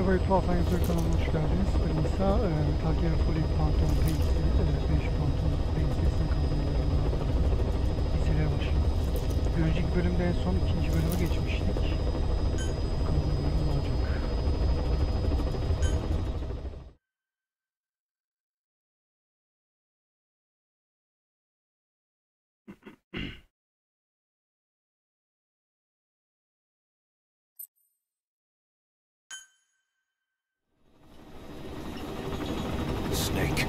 Merhaba YouTube ALSENYAZ kanalına hoş geldiniz. Ben İsa. Takip full pantolon pensi, 5 pantolon pensisinin kaldırımlarından izleye başladım. Bir önceki bölümde en son ikinci bölüme geçmiştik. Bakalım bu bölüm ne olacak. Snake.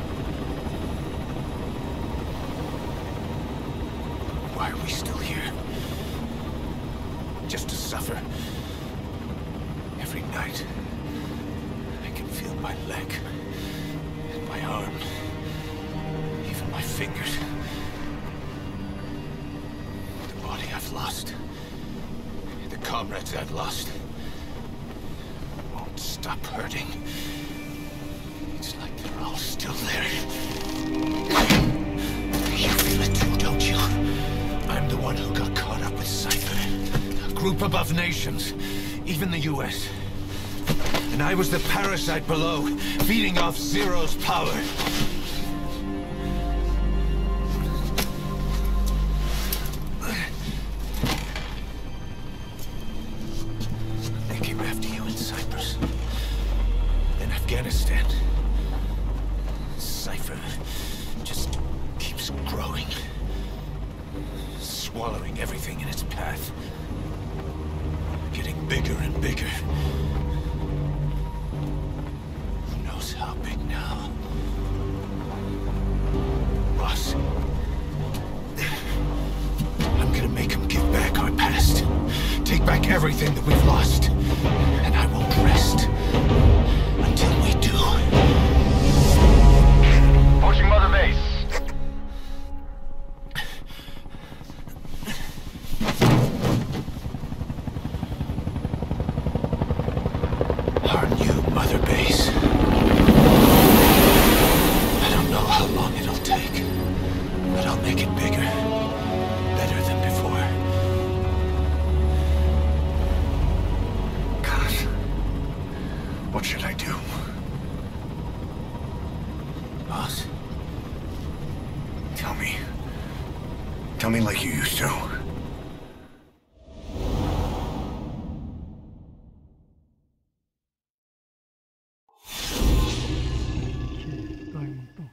Why are we still here? Just to suffer. Every night, I can feel my leg, and my arm, even my fingers. The body I've lost, the comrades I've lost, won't stop hurting. It's like they're all still there. You feel it too, don't you? I'm the one who got caught up with Cypher. A group above nations, even the US. And I was the parasite below, feeding off Zero's power. They came after you in Cyprus, then Afghanistan. Cypher just keeps growing, swallowing everything in its path, getting bigger and bigger. Who knows how big now? Boss, I'm gonna make him give back our past, take back everything that we've lost, and I won't rest until we do. Pushing mother base. Our new mother base. I don't know how long it'll take, but I'll make it bigger, better than before. Gosh, what should I do? Boss? Tell me. Tell me like you used to. Diamond'da.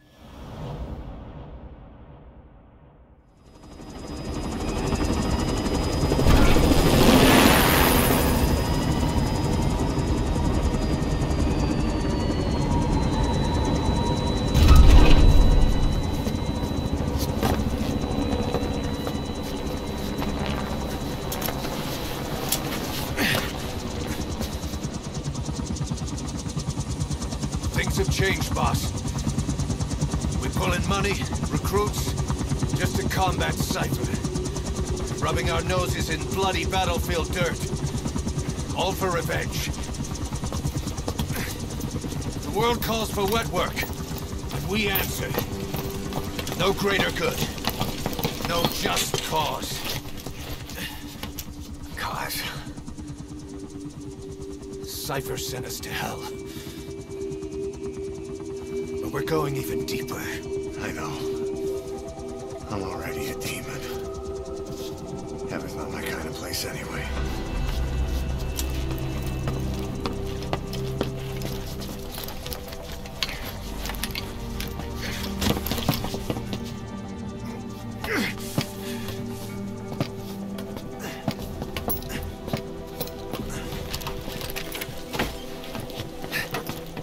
Things have changed, boss. We pull in money, recruits, just to combat Cypher. Rubbing our noses in bloody battlefield dirt. All for revenge. The world calls for wet work, and we answer. No greater good. No just cause. Cause? Cypher sent us to hell. But we're going even deeper. I know. I'm already a demon. Heaven's not my kind of place anyway.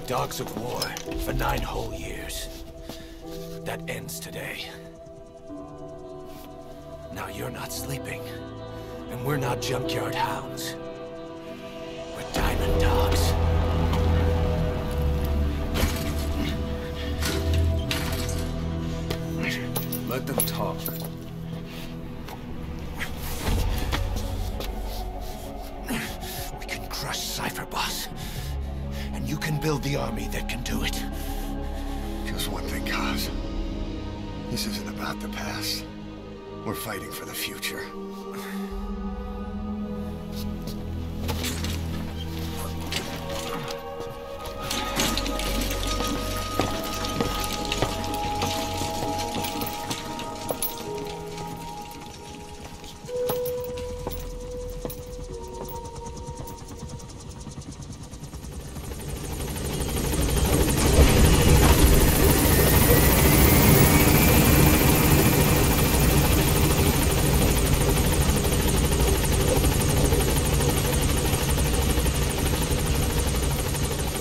Dogs of war for 9 whole years. That ends today. Now you're not sleeping, and we're not junkyard hounds. We're diamond dogs. Let them talk. We can crush Cypher, boss. And you can build the army that can do it. Just one thing, Kaz. This isn't about the past. We're fighting for the future.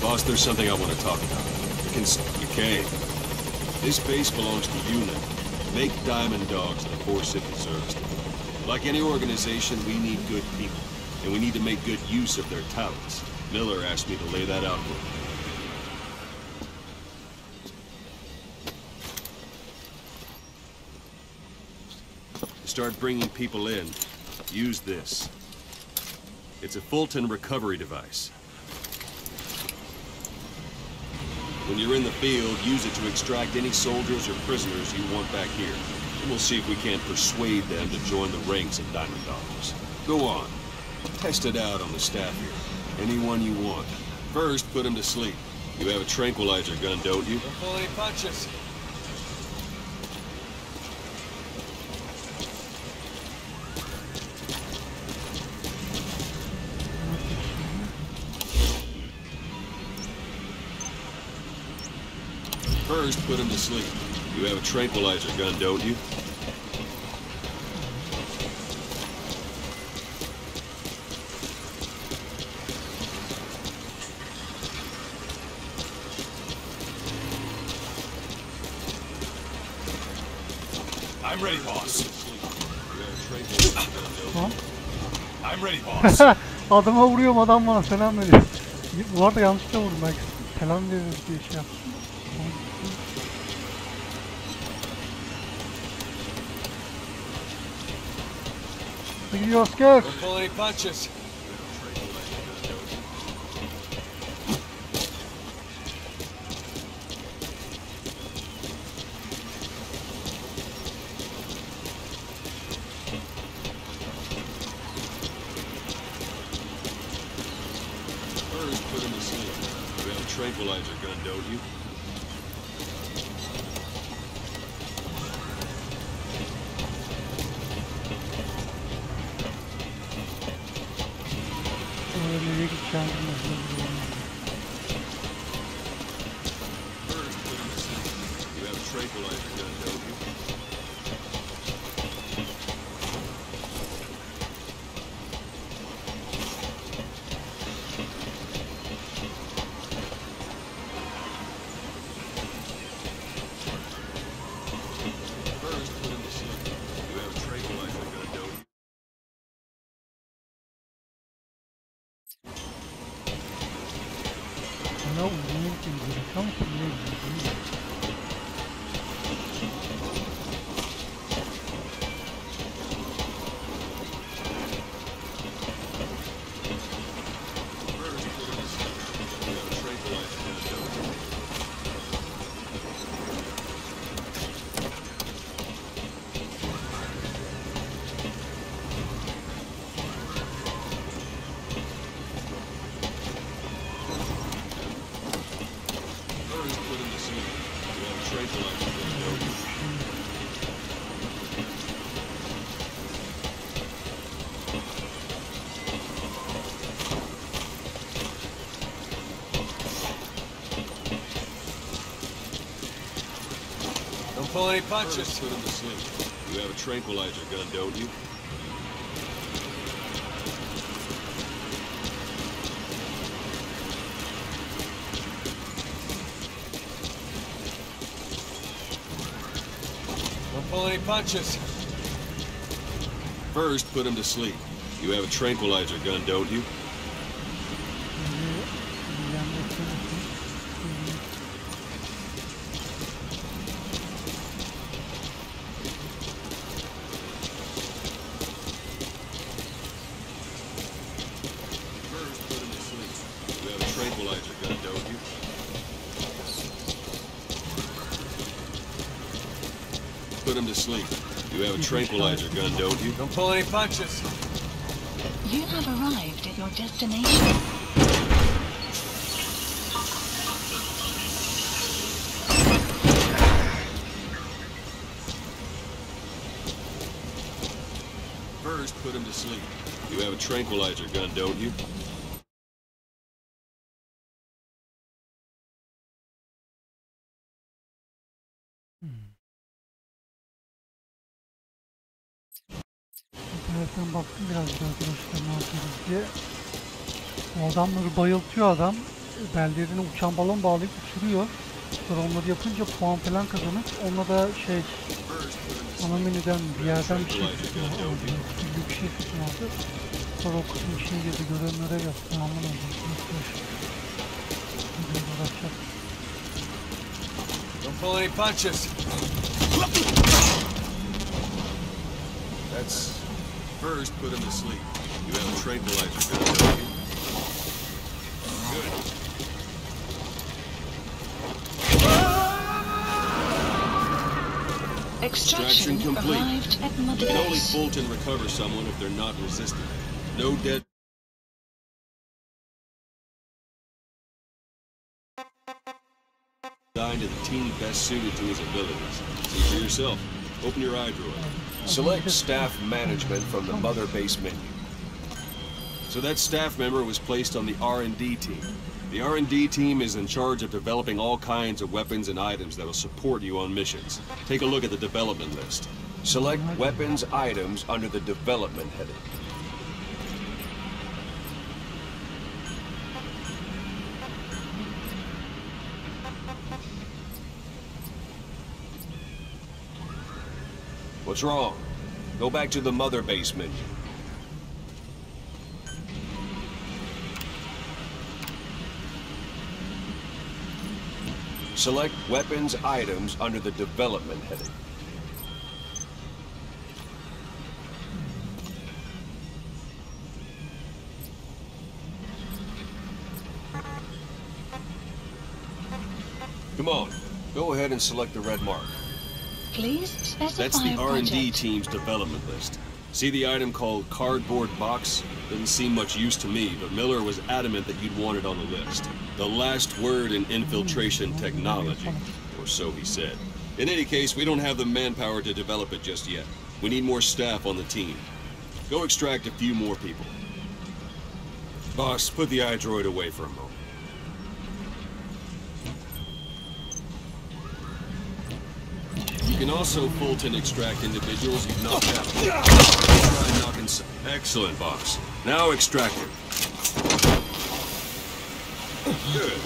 Boss, there's something I want to talk about. You can't. This base belongs to you now. Make Diamond Dogs the force it deserves. Like any organization, we need good people, and we need to make good use of their talents. Miller asked me to lay that out for you. To start bringing people in, use this. It's a Fulton recovery device. When you're in the field, use it to extract any soldiers or prisoners you want back here. And we'll see if we can't persuade them to join the ranks of Diamond Dogs. Go on. Test it out on the staff here. Anyone you want. First, put them to sleep. You have a tranquilizer gun, don't you? Don't pull any punches. First, put him to sleep. You have a tranquilizer gun, don't you? I'm ready, boss. Tamam. I'm ready, boss. Adama vuruyorum, adam bana selam veriyor. Bu arada yanlışlıkla vurdum, belki selam veririz diye şey yaptım. Gidiyor asker. Don't pull any punches. First, put him to sleep. You have a tranquilizer gun, don't you? Nereye gideceğim bilmiyorum. First, put him to sleep. You have a tranquilizer gun, don't you? First, put him to sleep. You have a tranquilizer gun, don't you? Bana uzun gibi tam kimle ilgili. Don't pull any punches. First, put him to sleep. You have a tranquilizer gun, don't you? Don't pull any punches. First, put him to sleep. You have a tranquilizer gun, don't you? Put him to sleep. You have a tranquilizer gun, don't you? Don't pull any punches. You have arrived at your destination. First, put him to sleep. You have a tranquilizer gun, don't you? İnternetten baktım biraz da arkadaşlar ne yapıyoruz diye. O adamları bayıltıyor adam. bellerine uçan balon bağlayıp uçuruyor. Sonra onları yapınca puan falan kazanıp onunla da ana menüden bir yerden bir şey tutuyor. Bir şey tutuyordu. Sonra o kısmın içine girdi, görevlere yaptı. Anlamadım. Don't pull any punches. That's first put him to sleep. You have a tranquilizer gun, don't you? Good. Extraction complete. arrived at Mother You can only Base. bolt and recover someone if they're not resistant. No dead. Designed to the team best suited to his abilities. See for yourself. Open your eye droid. Select staff management from the mother base menu. So that staff member was placed on the R&D team. The R&D team is in charge of developing all kinds of weapons and items that will support you on missions. Take a look at the development list. Select weapons items under the development heading. What's wrong? Go back to the mother base menu. Select weapons items under the development heading. Come on, go ahead and select the red mark. Please specify That's the R&D project. team's development list. See the item called cardboard box? Didn't seem much use to me, but Miller was adamant that you'd want it on the list. The last word in infiltration technology, or so he said. In any case, we don't have the manpower to develop it just yet. We need more staff on the team. Go extract a few more people. Boss, put the iDroid away for a moment. You can also Fulton extract individuals you've knocked out. Try knocking some. Excellent, boss. Now extract him. Good.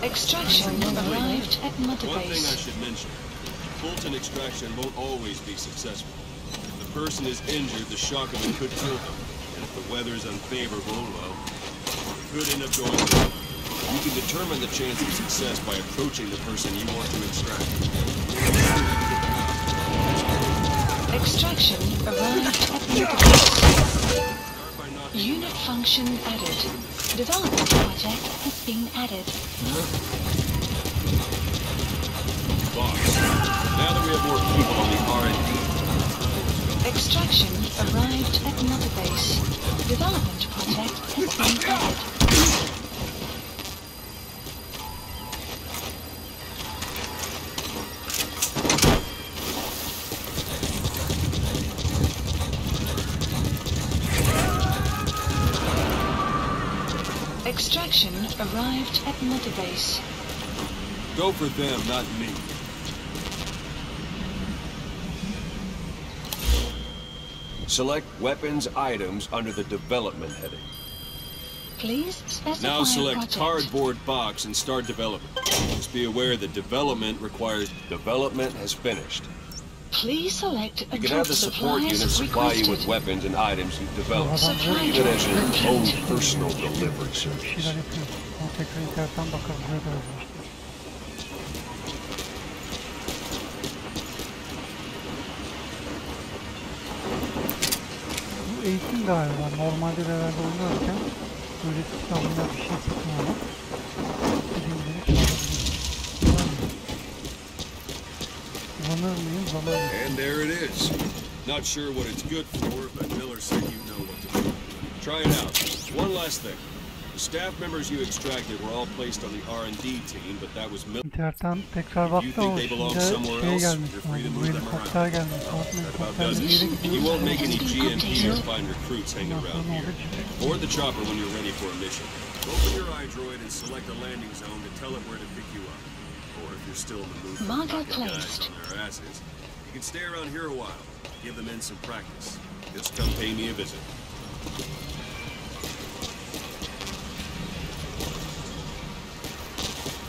Extraction arrived at Mother One thing I Base. should mention. Fulton extraction won't always be successful. If the person is injured, the shock of it could kill them. And if the weather is unfavorable, well, it could end up going wrong. You can determine the chance of success by approaching the person you want to extract. Extraction arrived at Mother Base. Unit function added. Development project has been added. Boss, now that we have more people on the R&D, Extraction arrived at Mother Base. Development project has been added. Extraction arrived at Mother Base. go for them, not me. Select weapons items under the development heading. Please specify Now select project. cardboard box and start development. Just be aware that development requires... Development has finished. Please select You can have the support unit supplies supply you with requested. weapons and items you've developed, Supply even as your drop own complete. personal delivery Bir service. şeyler yapıyor. Ama tekrar internetten bakarız. Ne kadar uğraştı. Bu eğitim galiba. Normalde de herhalde oynarken böyle silahlar bir şey sıkmıyorlar. İstediğim gibi çalabilirim. Kullanır mıyım? Zaman mı? And there it is. Not sure what it's good for, but Miller said you know what to do. Try it out. One last thing. The staff members you extracted were all placed on the R&D team, but that was Miller. İnternetten tekrar baktı ama şimdi şeye gelmiş. Bu helikopter gelmiş. Altın That about helikopter does bir yere it. gidiyor. You won't make any GMP or fine recruits hanging Ondan around sonra here. orada çıkıyor. Board the chopper when you're ready for a mission. Open your iDroid and select a landing zone to tell it where to pick you up. Or if you're still in the mood for Marker knocking guys placed. on their asses, you can stay around here a while. Give the men some practice. Just come pay me a visit.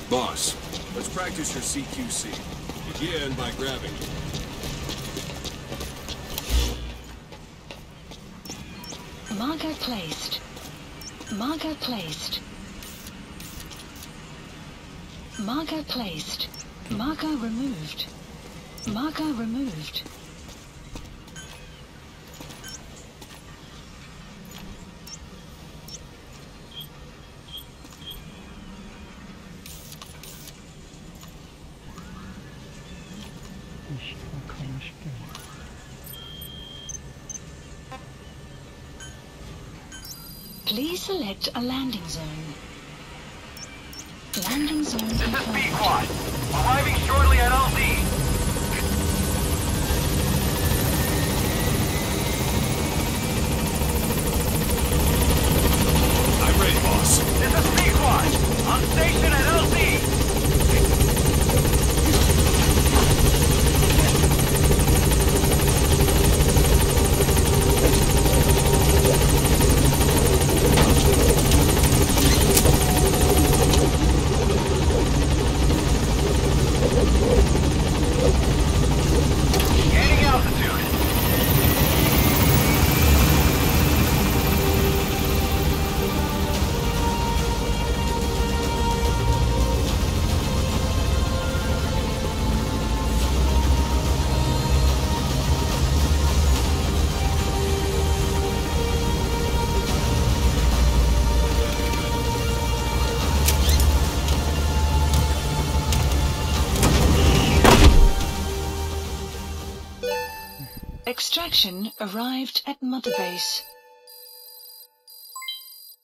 Boss, let's practice your CQC. Begin by grabbing. Marker placed. Marker placed. Marker placed. Marker removed. Marker removed. Please select a landing zone. Landing zone confirmed. This is B-Quad. Arriving shortly at LZ. I'm ready, boss. This is B-Quad. On station at LZ. Gaining altitude. Extraction arrived at Mother Base.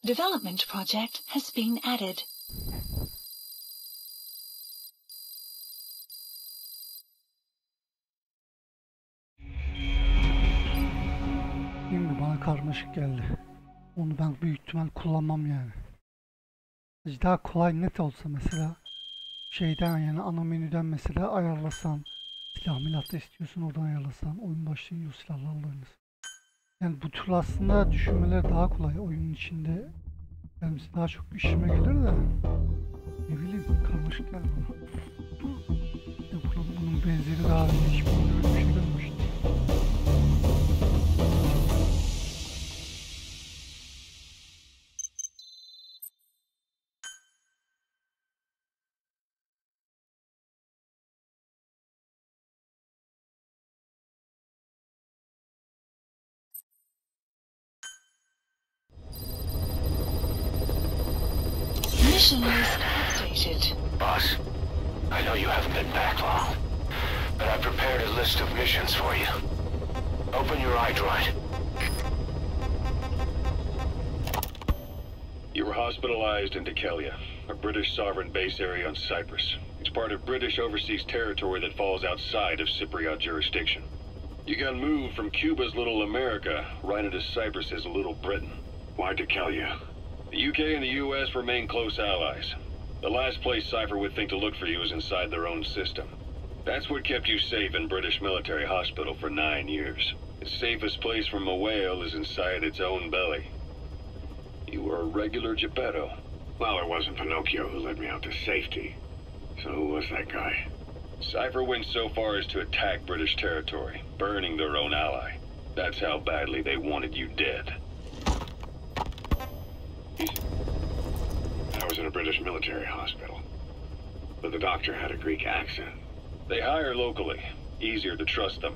Development project has been added. Şimdi bana karmaşık geldi. Onu ben büyük ihtimal kullanmam yani. Daha kolay net olsa mesela şeyden yani ana menüden mesela ayarlasan, silah milah da istiyorsun oradan ayarlasan, oyun başlayınca o silahlarla oynasın. Yani bu tür aslında düşünmeler daha kolay oyunun içinde. Yani daha çok işime gelir de ne bileyim karmaşık geldi bana. Bunun benzeri daha önce hiç böyle bir şey görmemiştim. Mission list updated. Boss, I know you haven't been back long, but I prepared a list of missions for you. Open your iDroid. You were hospitalized in Dikelia, a British sovereign base area on Cyprus. It's part of British overseas territory that falls outside of Cypriot jurisdiction. You got moved from Cuba's Little America right into Cyprus's Little Britain. Why Dikelia? The UK and the US remain close allies. The last place Cypher would think to look for you is inside their own system. That's what kept you safe in British military hospital for 9 years. The safest place from a whale is inside its own belly. You were a regular Geppetto. Well, it wasn't Pinocchio who led me out to safety. So who was that guy? Cypher went so far as to attack British territory, burning their own ally. That's how badly they wanted you dead. I was in a British military hospital, but the doctor had a Greek accent. They hire locally. Easier to trust them.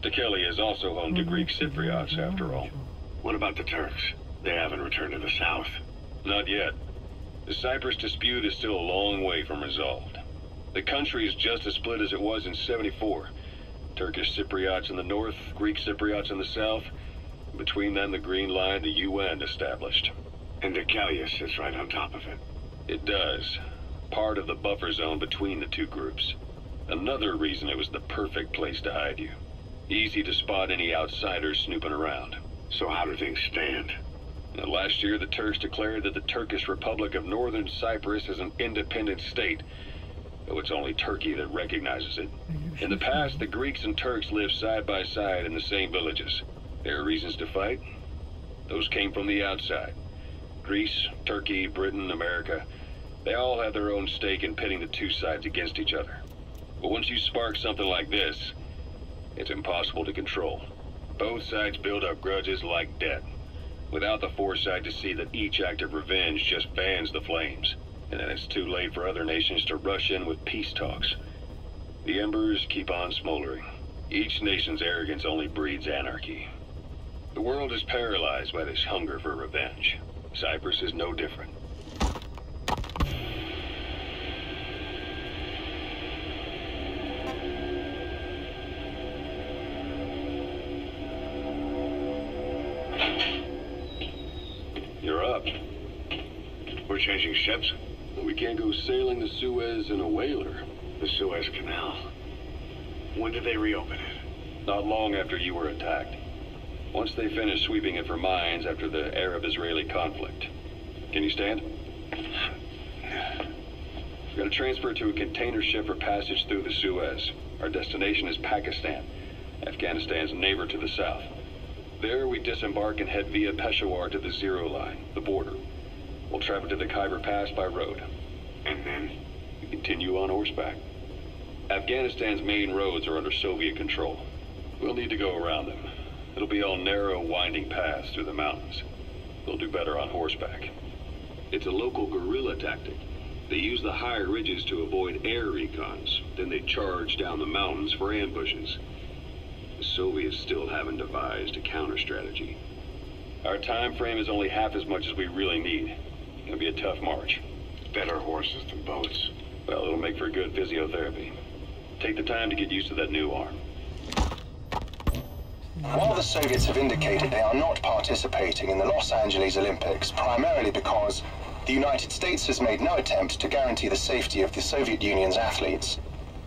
Dikelia is also home to Greek Cypriots, after all. What about the Turks? They haven't returned to the south. Not yet. The Cyprus dispute is still a long way from resolved. The country is just as split as it was in '74. Turkish Cypriots in the north, Greek Cypriots in the south. Between them, the Green Line, the UN established. And Dikelia sits right on top of it. It does. Part of the buffer zone between the two groups. Another reason it was the perfect place to hide you. Easy to spot any outsiders snooping around. So how do things stand? Now, last year, the Turks declared that the Turkish Republic of Northern Cyprus is an independent state, though it's only Turkey that recognizes it. In the past, the Greeks and Turks lived side by side in the same villages. There are reasons to fight. Those came from the outside. Greece, Turkey, Britain, America, they all have their own stake in pitting the two sides against each other. But once you spark something like this, it's impossible to control. Both sides build up grudges like debt, without the foresight to see that each act of revenge just fans the flames. And then it's too late for other nations to rush in with peace talks. The embers keep on smoldering. Each nation's arrogance only breeds anarchy. The world is paralyzed by this hunger for revenge. Cyprus is no different. You're up. We're changing ships? We can't go sailing the Suez in a whaler. The Suez Canal. When did they reopen it? Not long after you were attacked. Once they finished sweeping it for mines after the Arab-Israeli conflict. Can you stand? We've got to transfer to a container ship for passage through the Suez. Our destination is Pakistan, Afghanistan's neighbor to the south. There we disembark and head via Peshawar to the Zero Line, the border. We'll travel to the Khyber Pass by road. And then? We continue on horseback. Afghanistan's main roads are under Soviet control. We'll need to go around them. It'll be all narrow, winding paths through the mountains. We'll do better on horseback. It's a local guerrilla tactic. They use the higher ridges to avoid air recons. Then they charge down the mountains for ambushes. The Soviets still haven't devised a counter-strategy. Our time frame is only half as much as we really need. It's gonna be a tough march. Better horses than boats. Well, it'll make for good physiotherapy. Take the time to get used to that new arm. While the Soviets have indicated they are not participating in the Los Angeles Olympics, primarily because the United States has made no attempt to guarantee the safety of the Soviet Union's athletes,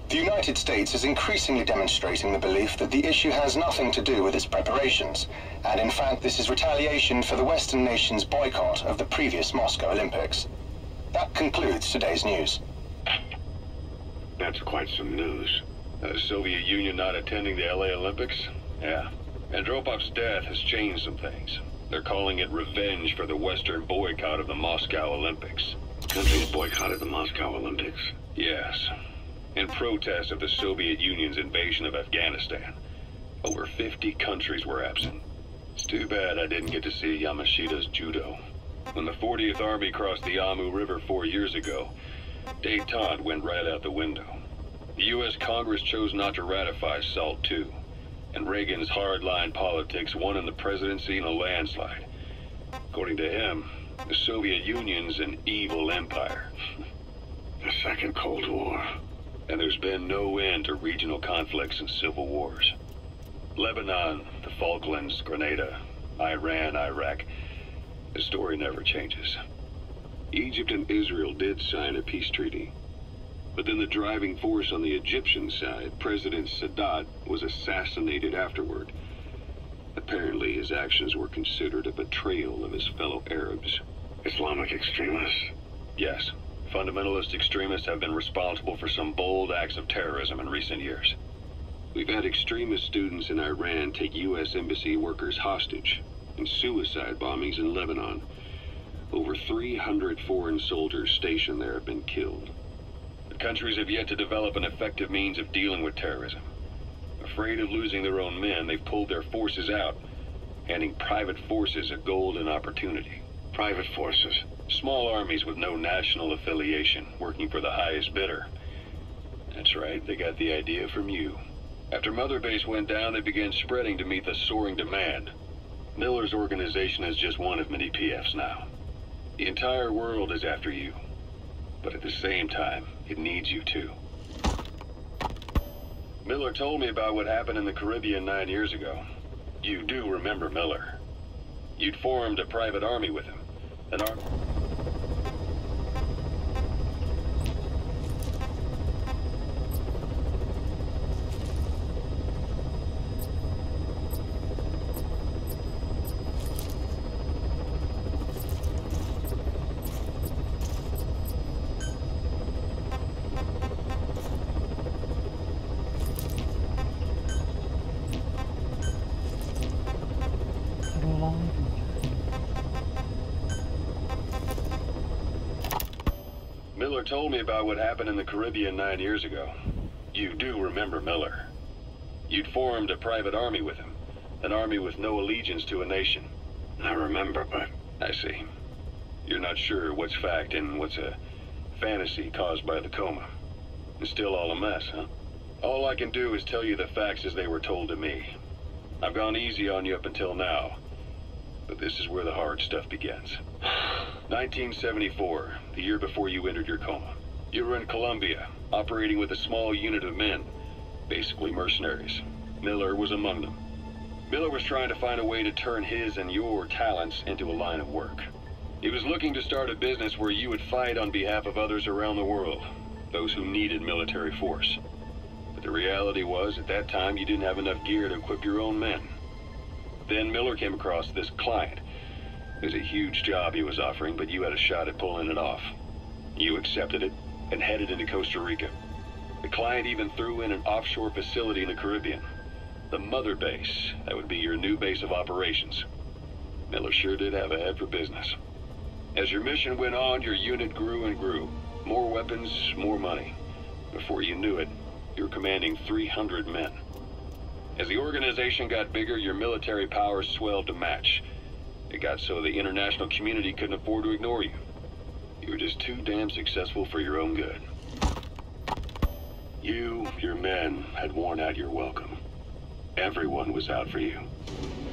the United States is increasingly demonstrating the belief that the issue has nothing to do with its preparations, and in fact this is retaliation for the Western nations' boycott of the previous Moscow Olympics. That concludes today's news. That's quite some news. The Soviet Union not attending the LA Olympics? Yeah. Andropov's death has changed some things. They're calling it revenge for the Western boycott of the Moscow Olympics. Countries boycotted the Moscow Olympics? Yes. In protest of the Soviet Union's invasion of Afghanistan. Over 50 countries were absent. It's too bad I didn't get to see Yamashita's judo. When the 40th Army crossed the Amu River 4 years ago, détente went right out the window. The U.S. Congress chose not to ratify SALT II, and Reagan's hardline politics won in the presidency in a landslide. According to him, the Soviet Union's an evil empire. The Second Cold War. And there's been no end to regional conflicts and civil wars. Lebanon, the Falklands, Grenada, Iran, Iraq. The story never changes. Egypt and Israel did sign a peace treaty. But then the driving force on the Egyptian side, President Sadat, was assassinated afterward. Apparently his actions were considered a betrayal of his fellow Arabs. Islamic extremists? Yes. Fundamentalist extremists have been responsible for some bold acts of terrorism in recent years. We've had extremist students in Iran take U.S. embassy workers hostage, and suicide bombings in Lebanon. Over 300 foreign soldiers stationed there have been killed. The countries have yet to develop an effective means of dealing with terrorism. Afraid of losing their own men, they've pulled their forces out, handing private forces a golden opportunity. Private forces? Small armies with no national affiliation, working for the highest bidder. That's right, they got the idea from you. After Mother Base went down, they began spreading to meet the soaring demand. Miller's organization is just one of many PFs now. The entire world is after you. But at the same time, it needs you too. Miller told me about what happened in the Caribbean 9 years ago. You do remember Miller. You'd formed a private army with him. An army... Orada olan mıydı? Miller told me about what happened in the Caribbean 9 years ago. You do remember Miller. You'd formed a private army with him. An army with no allegiance to a nation. I remember, but... I see. You're not sure what's fact and what's a fantasy caused by the coma. It's still all a mess, huh? All I can do is tell you the facts as they were told to me. I've gone easy on you up until now, but this is where the hard stuff begins. 1974, the year before you entered your coma. You were in Colombia, operating with a small unit of men, basically mercenaries. Miller was among them. Miller was trying to find a way to turn his and your talents into a line of work. He was looking to start a business where you would fight on behalf of others around the world, those who needed military force. But the reality was, at that time, you didn't have enough gear to equip your own men. Then Miller came across this client. It was a huge job he was offering, but you had a shot at pulling it off. You accepted it and headed into Costa Rica. The client even threw in an offshore facility in the Caribbean. The mother base, that would be your new base of operations. Miller sure did have a head for business. As your mission went on, your unit grew and grew. More weapons, more money. Before you knew it, you were commanding 300 men. As the organization got bigger, your military powers swelled to match. It got so the international community couldn't afford to ignore you. You were just too damn successful for your own good. You, your men, had worn out your welcome. Everyone was out for you.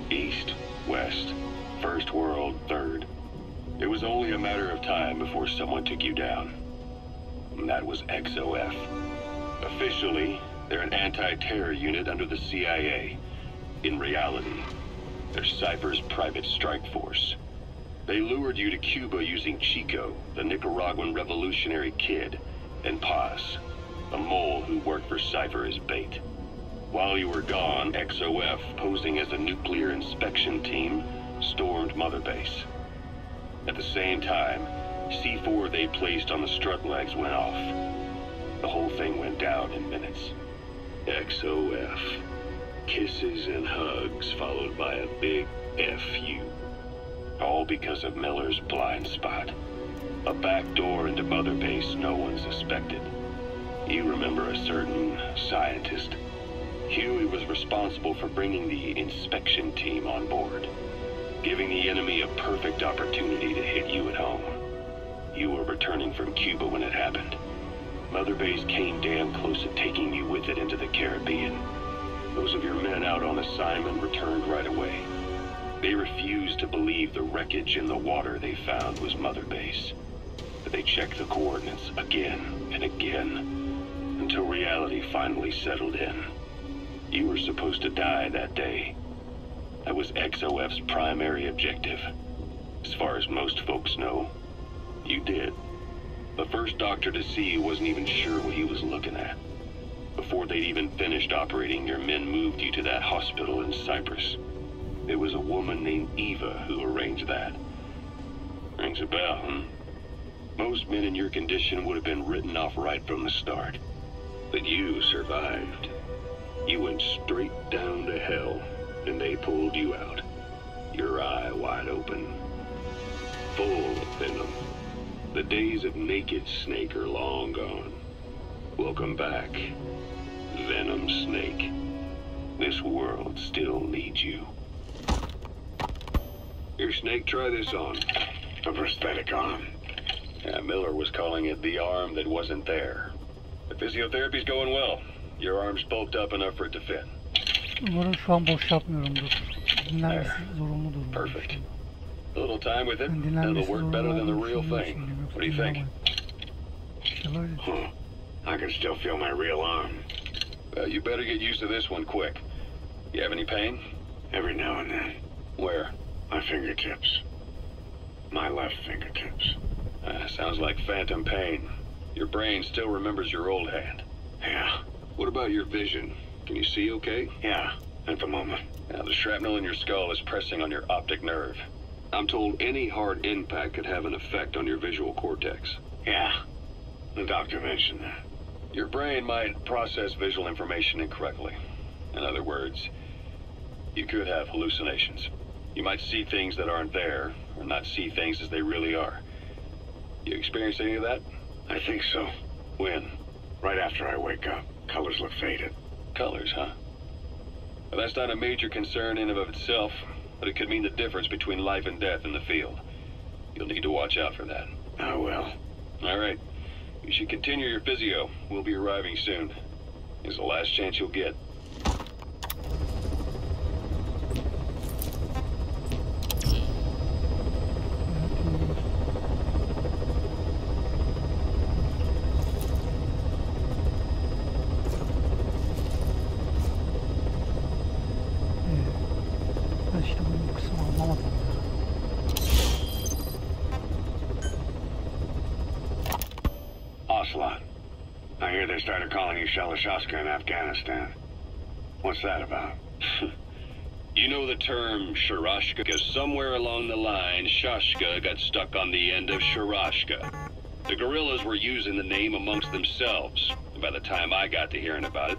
East, West, First World, Third. It was only a matter of time before someone took you down. And that was XOF. Officially, they're an anti-terror unit under the CIA. In reality, they're Cypher's private strike force. They lured you to Cuba using Chico, the Nicaraguan revolutionary kid, and Paz, a mole who worked for Cypher as bait. While you were gone, XOF, posing as a nuclear inspection team, stormed Mother Base. At the same time, C4 they placed on the strut legs went off. The whole thing went down in minutes. XOF. Kisses and hugs followed by a big FU. All because of Miller's blind spot. A back door into Mother Base no one suspected. You remember a certain scientist. Huey was responsible for bringing the inspection team on board, giving the enemy a perfect opportunity to hit you at home. You were returning from Cuba when it happened. Mother Base came damn close to taking you with it into the Caribbean. Those of your men out on assignment returned right away. They refused to believe the wreckage in the water they found was Mother Base. But they checked the coordinates again and again, until reality finally settled in. You were supposed to die that day. That was XOF's primary objective. As far as most folks know, you did. The first doctor to see you wasn't even sure what he was looking at. Before they'd even finished operating, your men moved you to that hospital in Cyprus. It was a woman named Eva who arranged that. Rings a bell, huh? Most men in your condition would have been written off right from the start. But you survived. You went straight down to hell, and they pulled you out. Your eye wide open. Full of venom. The days of naked Snake are long gone. Welcome back, Venom Snake. This world still needs you. Here, Snake, try this on. A prosthetic arm. Yeah, Miller was calling it the arm that wasn't there. The physiotherapy's going well. Your arm's bulked up enough for it to fit. Umarım şu an boş yapmıyorumdur. Dinlenmesi zorunludur. Perfect. A little time with it, and it'll work better than the real thing. What do you think? I can still feel my real arm. You better get used to this one quick. You have any pain? Every now and then. Where? My fingertips. My left fingertips. Sounds like phantom pain. Your brain still remembers your old hand. Yeah. What about your vision? Can you see okay? Yeah, at the moment. Now, the shrapnel in your skull is pressing on your optic nerve. I'm told any hard impact could have an effect on your visual cortex. Yeah, the doctor mentioned that. Your brain might process visual information incorrectly. In other words, you could have hallucinations. You might see things that aren't there, or not see things as they really are. You experience any of that? I think so. When? Right after I wake up. Colors look faded. Colors, huh? Well, that's not a major concern in and of itself, but it could mean the difference between life and death in the field. You'll need to watch out for that. I will. All right. You should continue your physio. We'll be arriving soon. It's the last chance you'll get. I hear they started calling you Shalashaska in Afghanistan. What's that about? You know the term Sharashka? Because somewhere along the line, Shashka got stuck on the end of Sharashka. The guerrillas were using the name amongst themselves. And by the time I got to hearing about it,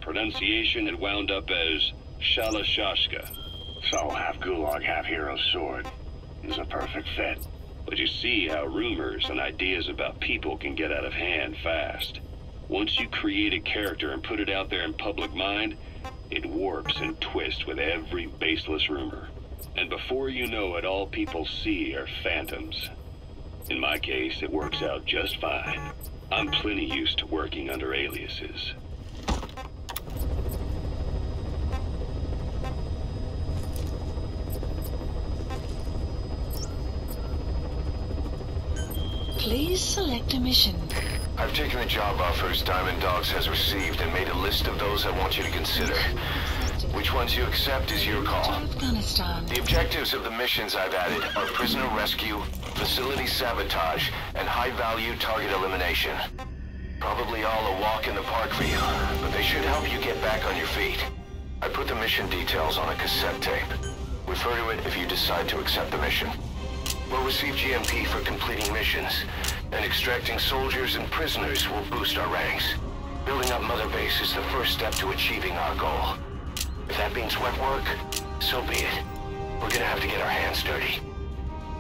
pronunciation had wound up as Shalashashka. So half gulag, half hero sword. Is a perfect fit. But you see how rumors and ideas about people can get out of hand fast. Once you create a character and put it out there in public mind, it warps and twists with every baseless rumor. And before you know it, all people see are phantoms. In my case, it works out just fine. I'm plenty used to working under aliases. Please select a mission. I've taken the job offers Diamond Dogs has received and made a list of those I want you to consider. Which ones you accept is your call. Afghanistan. The objectives of the missions I've added are prisoner rescue, facility sabotage, and high-value target elimination. Probably all a walk in the park for you, but they should help you get back on your feet. I put the mission details on a cassette tape. Refer to it if you decide to accept the mission. We'll receive GMP for completing missions, and extracting soldiers and prisoners will boost our ranks. Building up Mother Base is the first step to achieving our goal. If that means wet work, so be it. We're gonna have to get our hands dirty.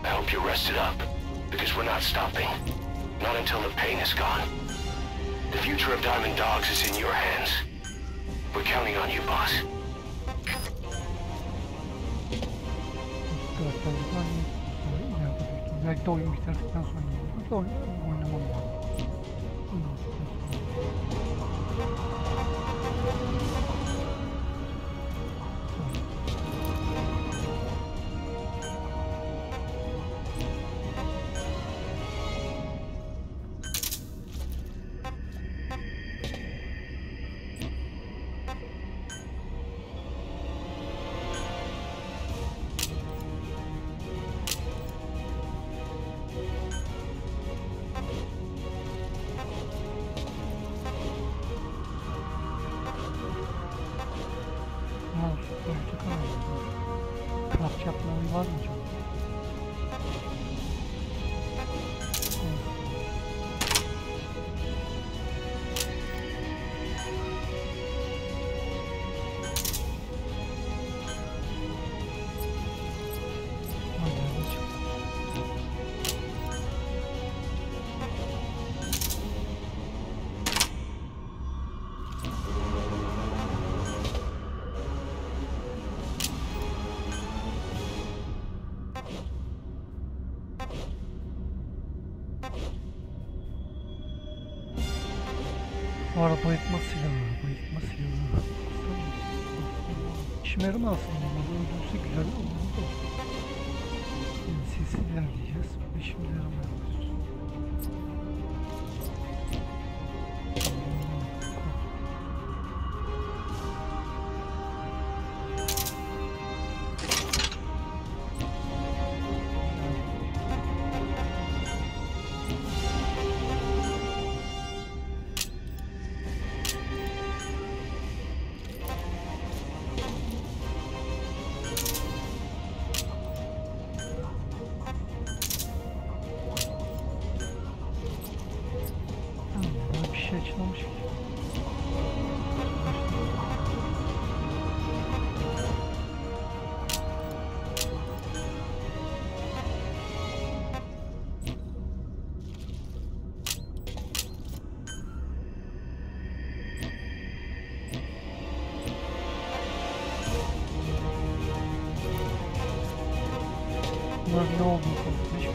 I hope you're rested up, because we're not stopping. Not until the pain is gone. The future of Diamond Dogs is in your hands. We're counting on you, boss. Belki de oyun bitirdikten sonra oynamam lazım. Craft yapmanın var mı acaba? Bu arada bayıltma silahı. İşime yaramaz aslında. Öldürse güzel olur da. Sesi ilerleyeceğiz. İşime yaramaz. Bunların ne olduğunu konusunda hiçbir şey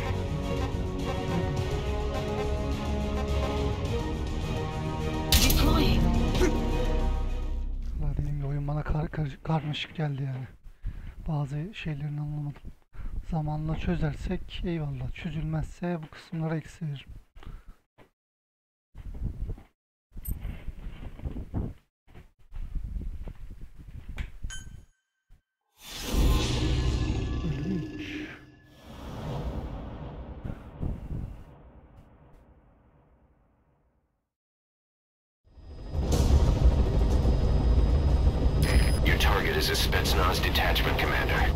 Deploying. Valla dediğim gibi oyun bana karmaşık geldi yani. Bazı şeylerini anlamadım. Zamanla çözersek eyvallah. Çözülmezse bu kısımlara eksi veririm. Bölüm. Your target is a Spetsnaz detachment commander.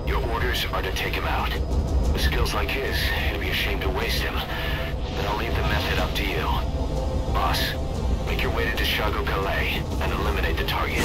Your orders are to take him out. With skills like his, it'd be a shame to waste him. Then I'll leave the method up to you. Boss, make your way to Dishago Calais and eliminate the target.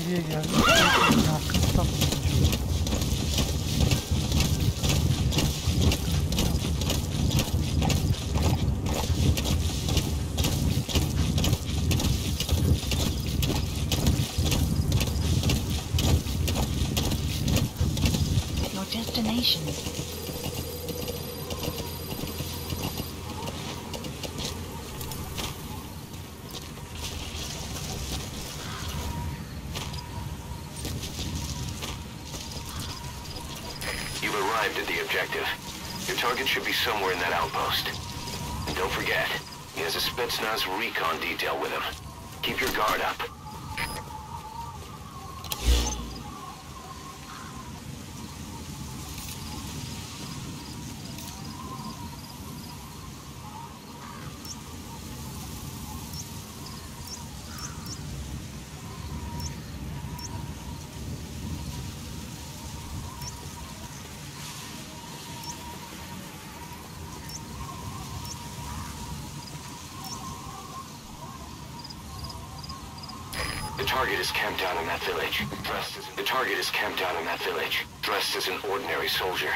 Nereye geldik? Arkasından mı gideceğiz? Your destination. You've arrived at the objective. Your target should be somewhere in that outpost. And don't forget, he has a Spetsnaz recon detail with him. Keep your guard up. The target is camped out in that village. The target is camped out in that village, dressed as an ordinary soldier.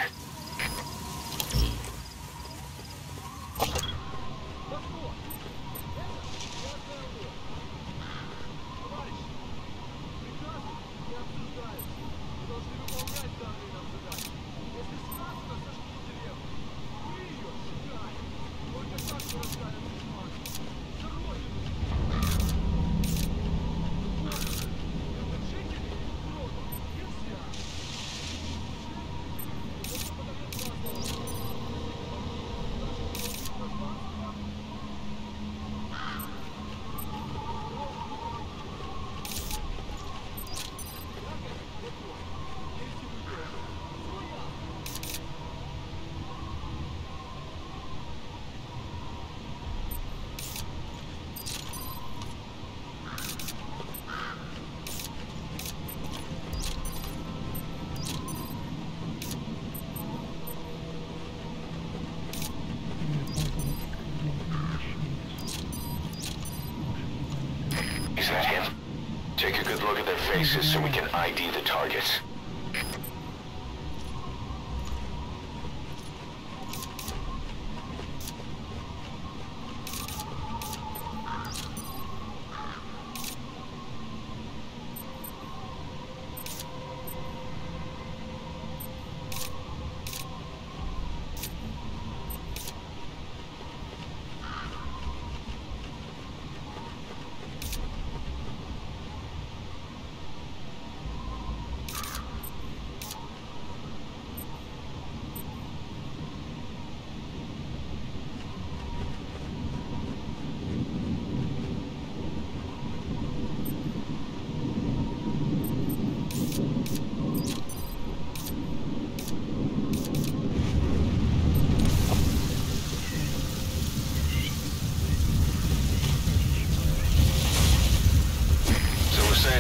Is that him? Take a good look at their faces so we can ID the targets.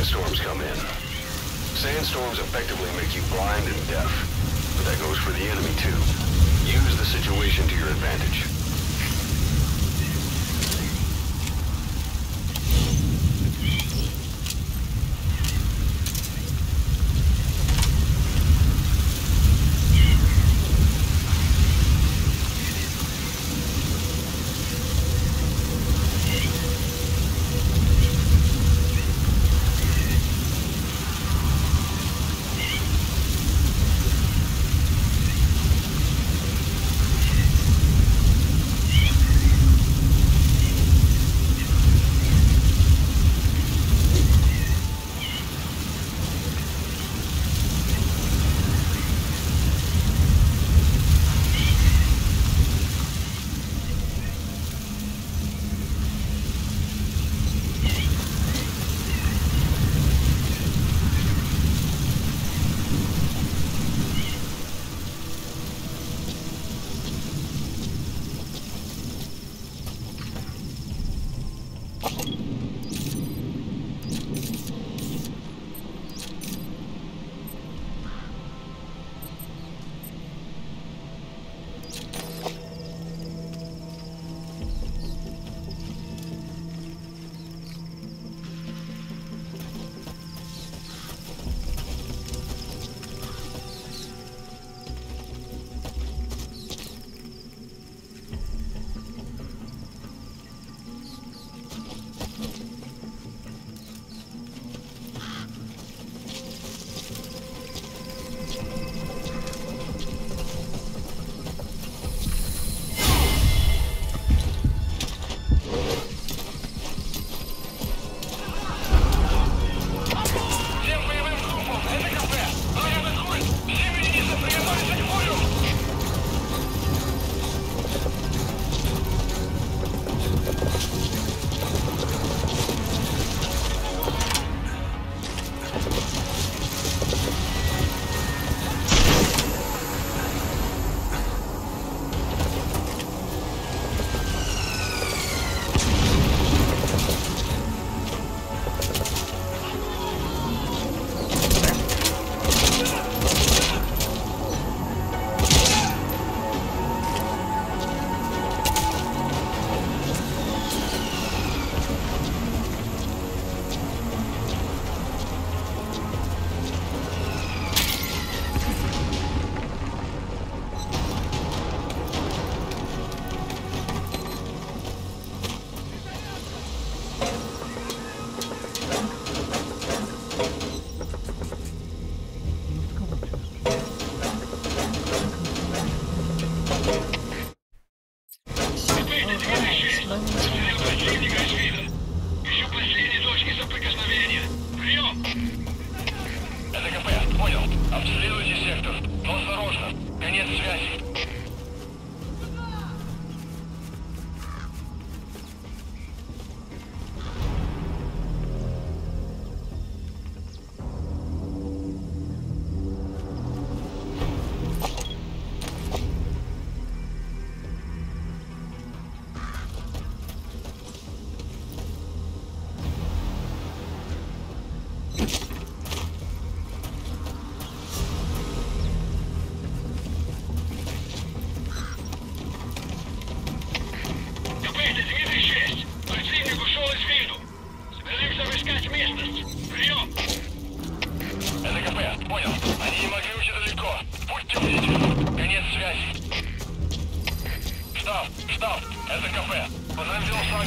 sandstorms come in. Sandstorms effectively make you blind and deaf, but that goes for the enemy too. Use the situation to your advantage.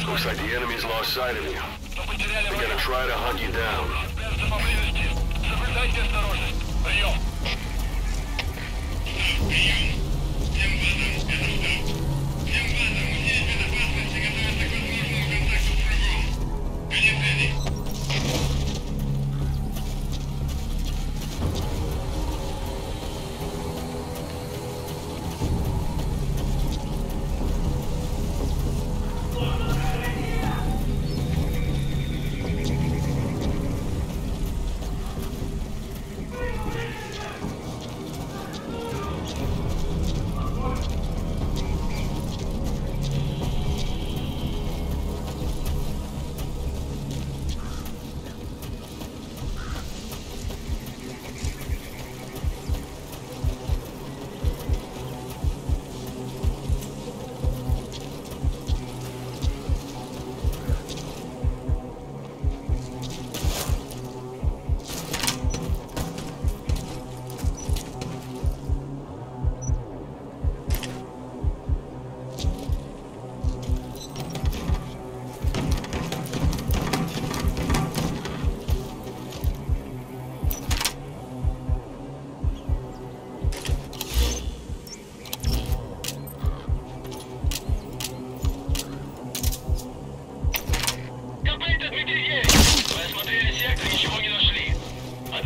Looks like the enemy's lost sight of you. They're gonna try to hunt you down.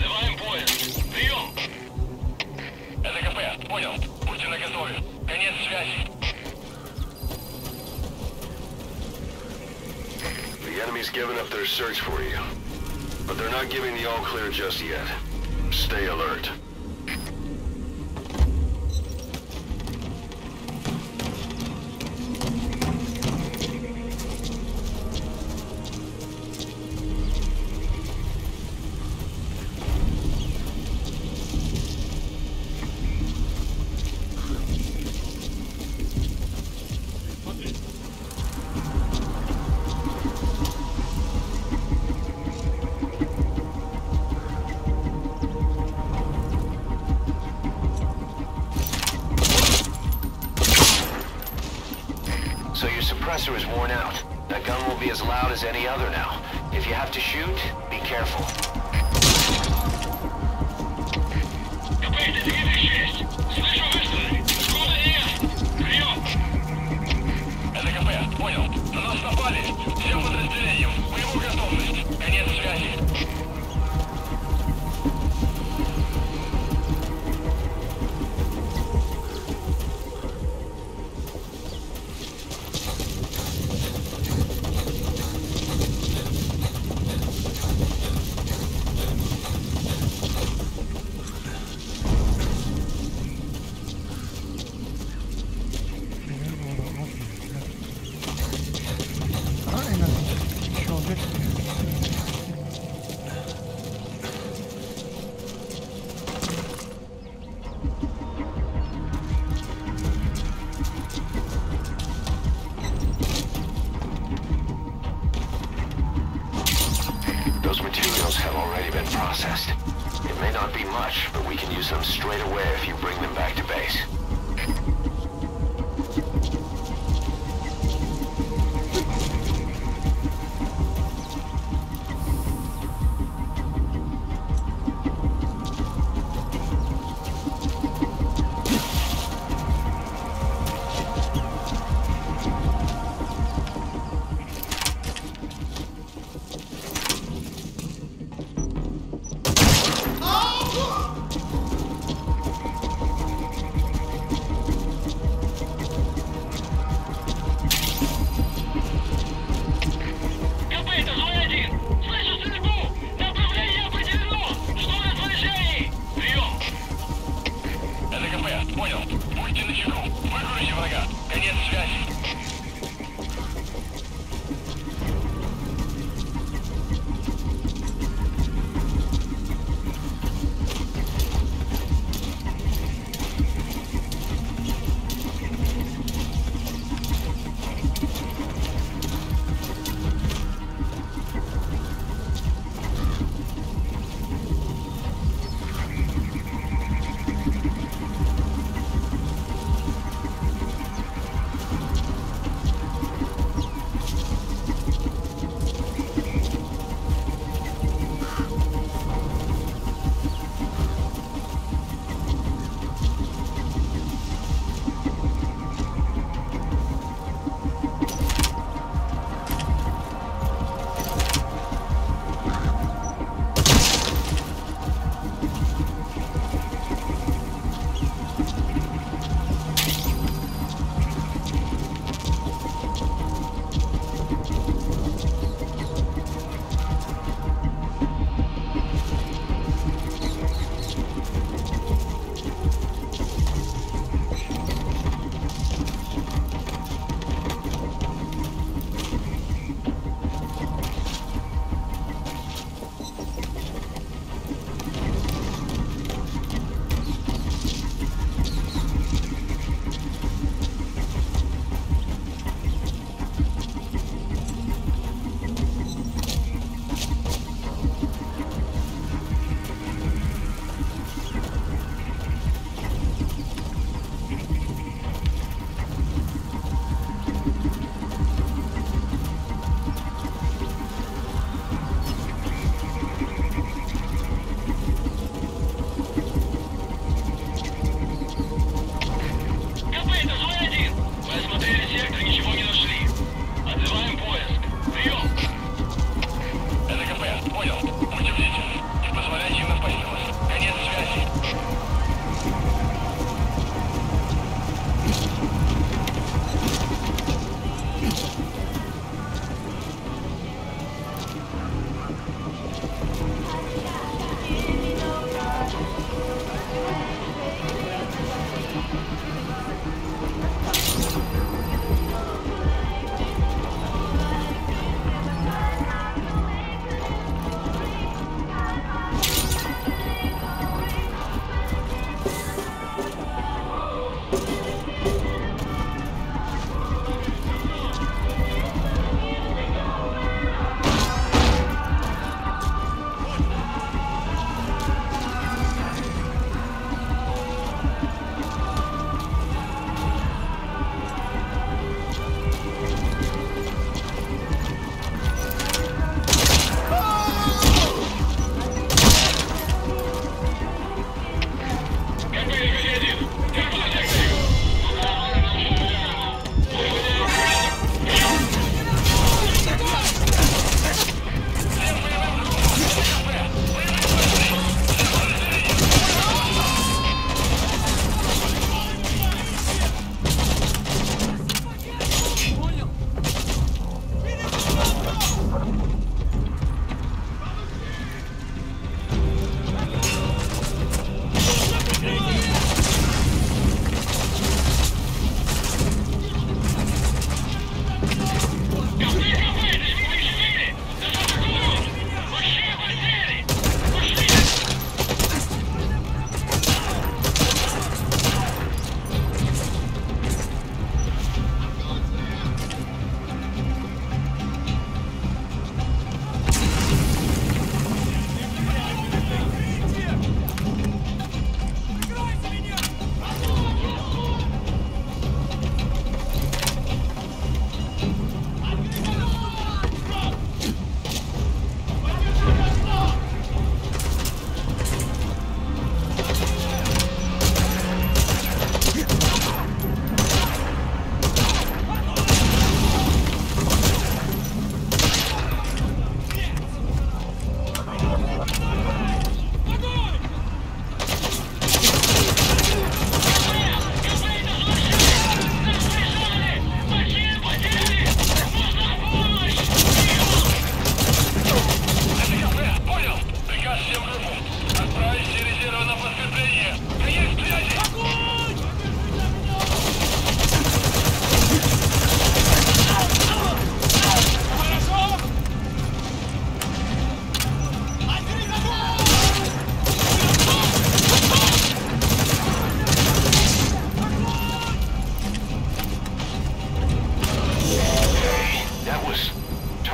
Отзываем поезд. Прием! Это КП. Понял. Будьте наготове. Конец связи. The enemy's given up their search for you. But they're not giving the all-clear just yet. Stay alert. So your suppressor is worn out. That gun will be as loud as any other now. If you have to shoot, be careful. КП, детектив 6. Слышу выстрелы. Скоро есть. Прием! Это КП. Понял. На нас напали. Всем подразделениям. Боевую готовность. Конец связи. Those materials have already been processed. It may not be much, but we can use them straight away if you bring them back to base.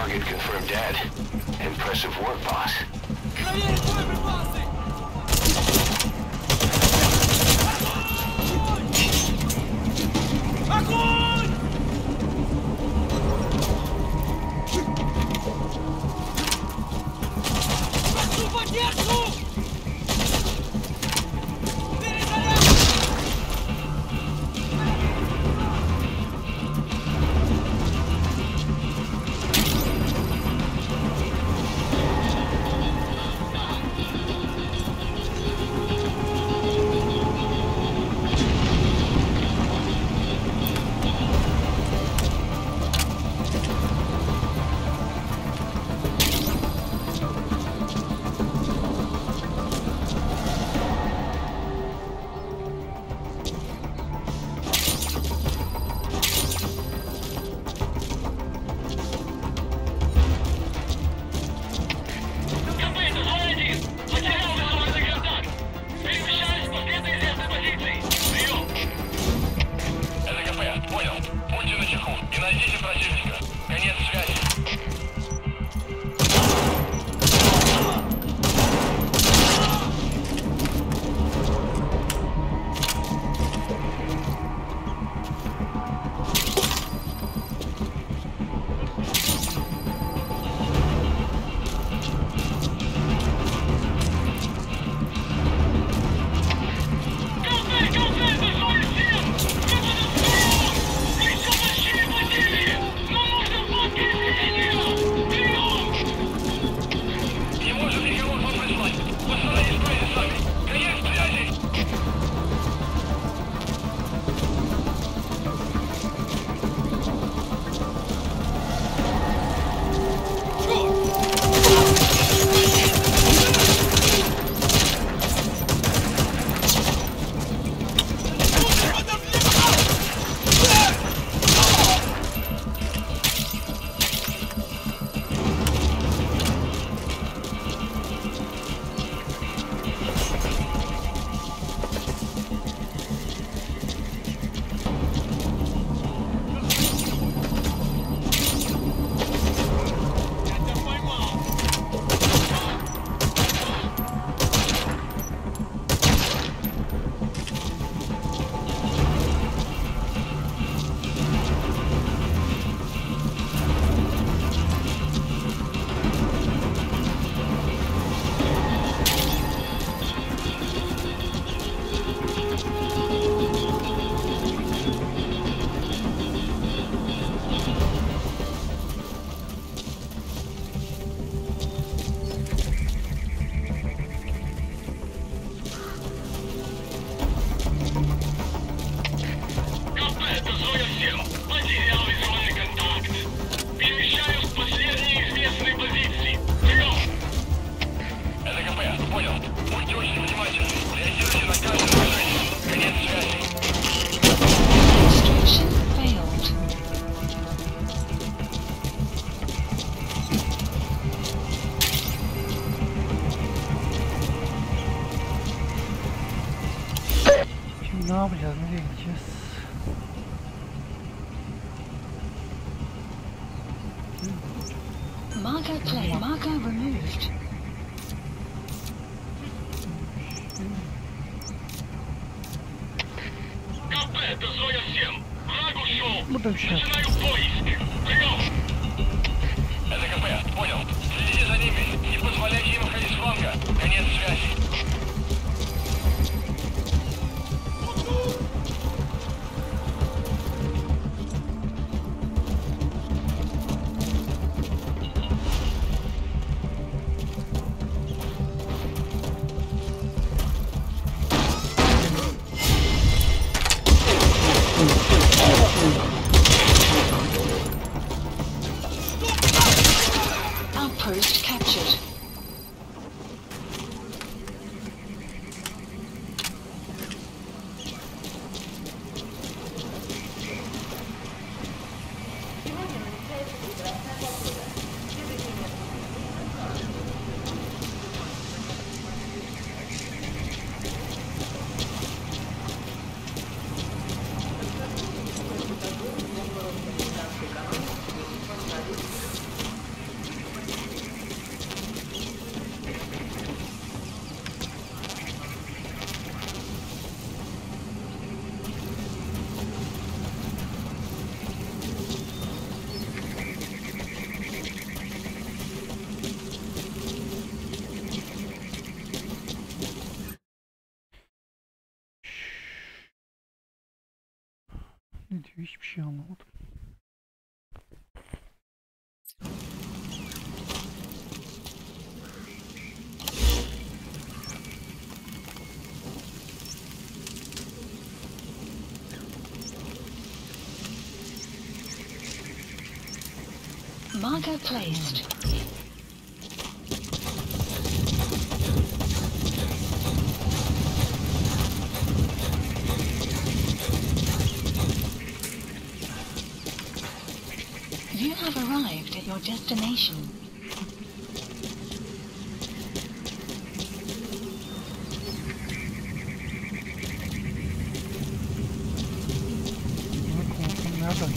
Target confirmed dead. Impressive work, boss. Ne yapacağız? Nereye gideceğiz? Marker play. Marker removed. Burada bir şey yok. Понял. Следи за ними. Не позволяйте им выходить с фланга. Конец связи. Outpost captured. Ne diyor? Hiçbir şey anlamadım. Marker placed. You have arrived at your destination. Komutan nereden?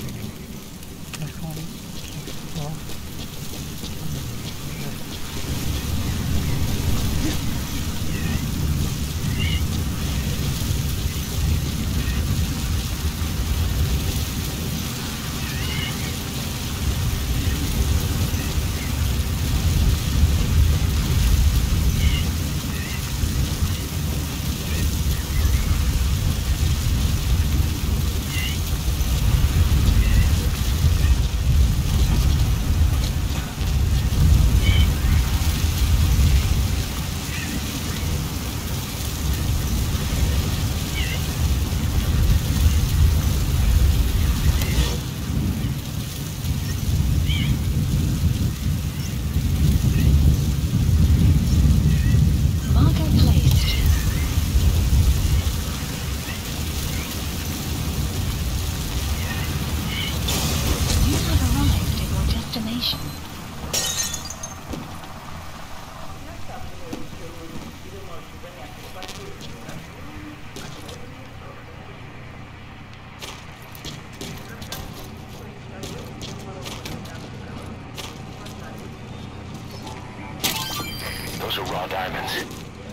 Those are raw diamonds.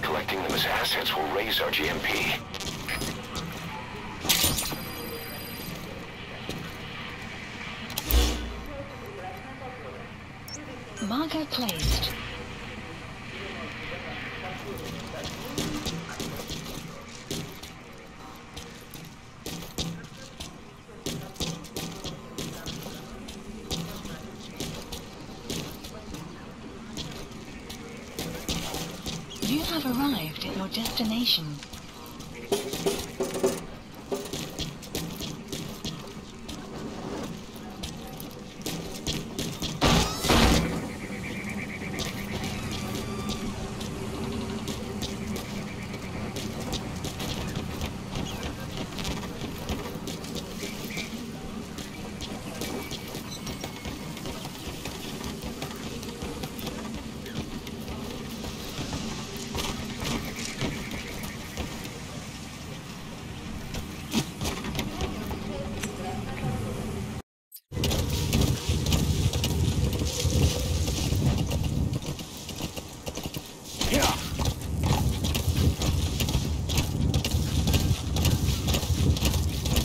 Collecting them as assets will raise our GMP. Marker placed. You have arrived at your destination.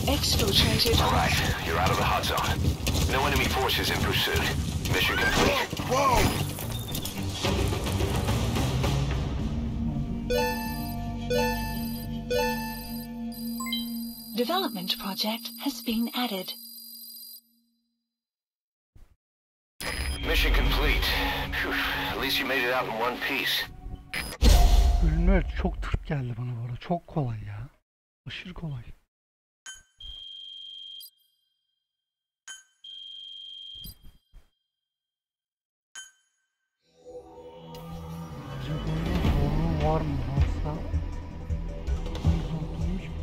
Exfiltrated. All right, you're out of the hot zone. No enemy forces in pursuit. Mission complete. Whoa! Development project has been added. Mission complete. Phew, at least you made it out in one piece. Bölümler çok tırt geldi bana bu arada. Çok kolay ya. Aşırı kolay. Acaba oyunun zorluğu var mı? Varsa zorluğuymuş mu?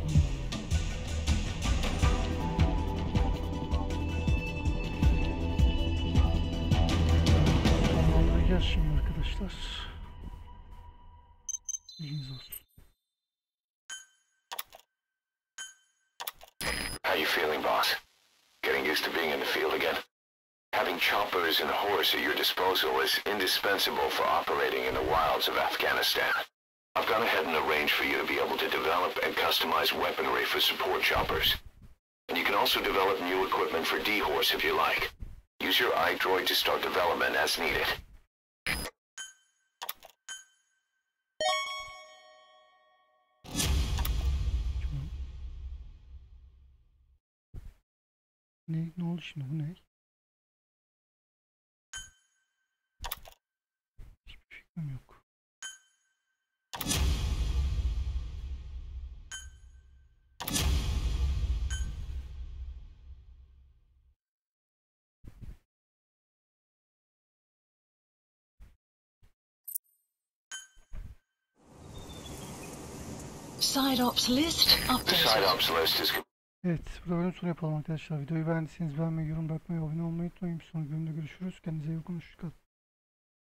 Tamamlayacağız şimdi arkadaşlar. İlginiz olsun. How you feeling, boss? Getting used to being in the field again? Having choppers and a horse at your disposal is indispensable for operating in the wilds of Afghanistan. I've gone ahead and arranged for you to be able to develop and customize weaponry for support choppers. And you can also develop new equipment for D-Horse if you like. Use your iDroid to start development as needed. Ne oldu şimdi, bu ne? Hiçbir fikrim yok. Side ops list The updated. side ops list is Evet, burada bölüm sonu yapalım arkadaşlar. Videoyu beğendiyseniz beğenmeyi, yorum bırakmayı, abone olmayı unutmayın. Bir sonraki bölümde görüşürüz. Kendinize iyi bakın. Hoşçakalın.